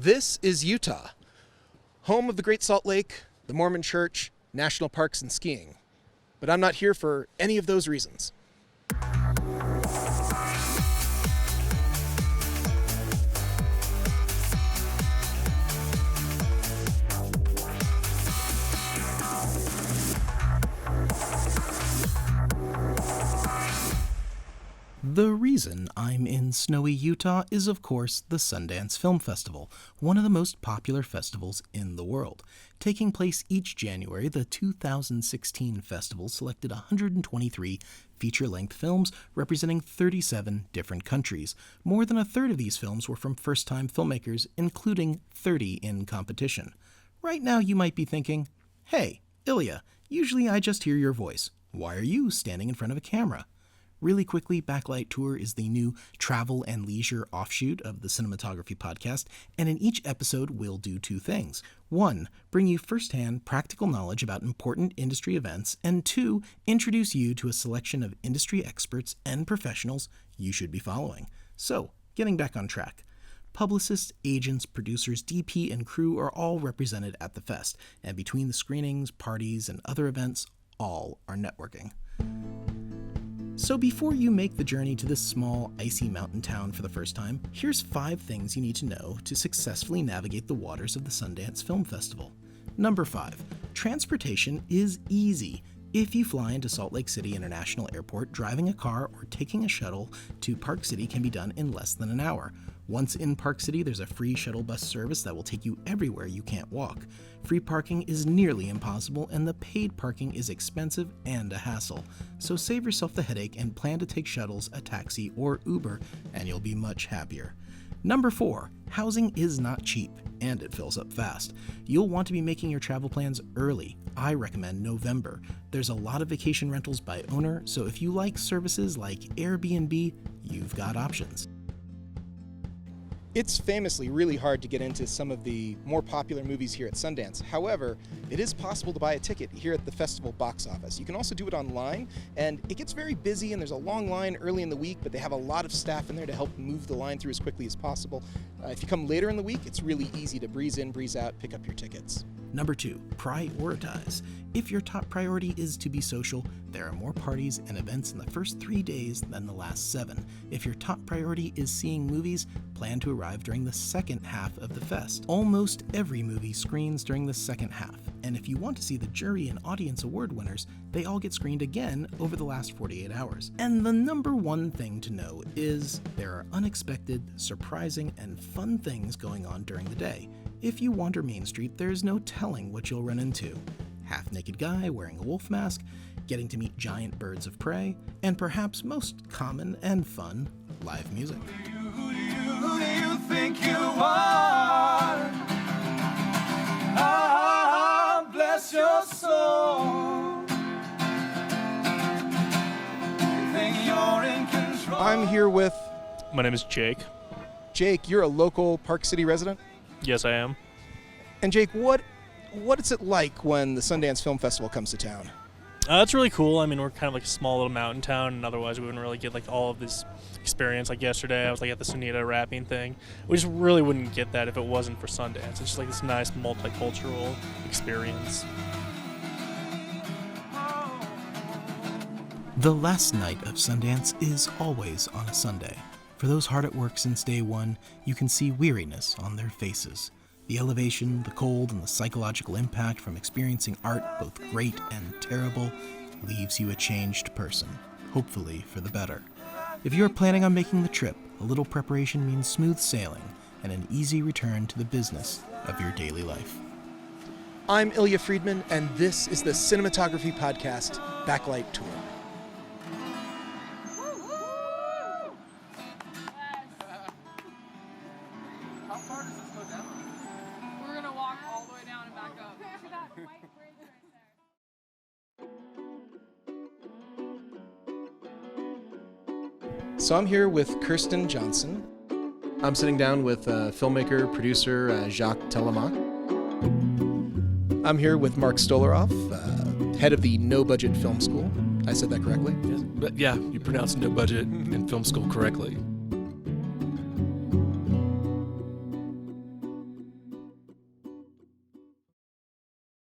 This is Utah, home of the Great Salt Lake, the Mormon Church, national parks, and skiing. But I'm not here for any of those reasons. The reason I'm in snowy Utah is, of course, the Sundance Film Festival, one of the most popular festivals in the world. Taking place each January, the 2016 festival selected 123 feature-length films representing 37 different countries. More than a third of these films were from first-time filmmakers, including 30 in competition. Right now you might be thinking, hey, Ilya, usually I just hear your voice. Why are you standing in front of a camera? Really quickly, Backlight Tour is the new travel and leisure offshoot of the Cinematography podcast, and in each episode we'll do two things. One, bring you firsthand practical knowledge about important industry events, and two, introduce you to a selection of industry experts and professionals you should be following. So, getting back on track. Publicists, agents, producers, DP, and crew are all represented at the fest, and between the screenings, parties, and other events, all are networking. So before you make the journey to this small, icy mountain town for the first time, here's 5 things you need to know to successfully navigate the waters of the Sundance Film Festival. Number 5. Transportation is easy. If you fly into Salt Lake City International Airport, driving a car or taking a shuttle to Park City can be done in less than an hour. Once in Park City, there's a free shuttle bus service that will take you everywhere you can't walk. Free parking is nearly impossible, and the paid parking is expensive and a hassle. So save yourself the headache and plan to take shuttles, a taxi, or Uber, and you'll be much happier. Number 4, housing is not cheap, and it fills up fast. You'll want to be making your travel plans early. I recommend November. There's a lot of vacation rentals by owner, so if you like services like Airbnb, you've got options. It's famously really hard to get into some of the more popular movies here at Sundance. However, it is possible to buy a ticket here at the festival box office. You can also do it online, and it gets very busy, and there's a long line early in the week, but they have a lot of staff in there to help move the line through as quickly as possible. If you come later in the week, it's really easy to breeze in, breeze out, pick up your tickets. Number 2, prioritize. If your top priority is to be social, there are more parties and events in the first 3 days than the last 7. If your top priority is seeing movies, plan to arrive during the second half of the fest. Almost every movie screens during the second half, and if you want to see the jury and audience award winners, they all get screened again over the last 48 hours. And the number 1 thing to know is there are unexpected, surprising, and fun things going on during the day. If you wander Main Street, there's no telling what you'll run into. Half-naked guy wearing a wolf mask, getting to meet giant birds of prey, and perhaps most common and fun, live music. Who do you think you are? Ah, bless your soul. You think you're in control. I'm here with My name is Jake. Jake. You're a local Park City resident? Yes, I am. And Jake, what is it like when the Sundance Film Festival comes to town? It's really cool. I mean, we're kind of like a small little mountain town, and otherwise we wouldn't really get like all of this experience. Like yesterday, I was like at the Sunita rapping thing. We just really wouldn't get that if it wasn't for Sundance. It's just like this nice multicultural experience. The last night of Sundance is always on a Sunday. For those hard at work since day one, you can see weariness on their faces. The elevation, the cold, and the psychological impact from experiencing art, both great and terrible, leaves you a changed person, hopefully for the better. If you are planning on making the trip, a little preparation means smooth sailing and an easy return to the business of your daily life. I'm Ilya Friedman, and this is the Cinematography podcast, Backlight Tour. How far does this go down? We're gonna walk all the way down and back up. To that white bridge right there. So I'm here with Kirsten Johnson. I'm sitting down with filmmaker, producer Jacques Telemaque. I'm here with Mark Stolaroff, head of the No Budget Film School. I said that correctly? Yes, but yeah, you pronounced No Budget in film school correctly.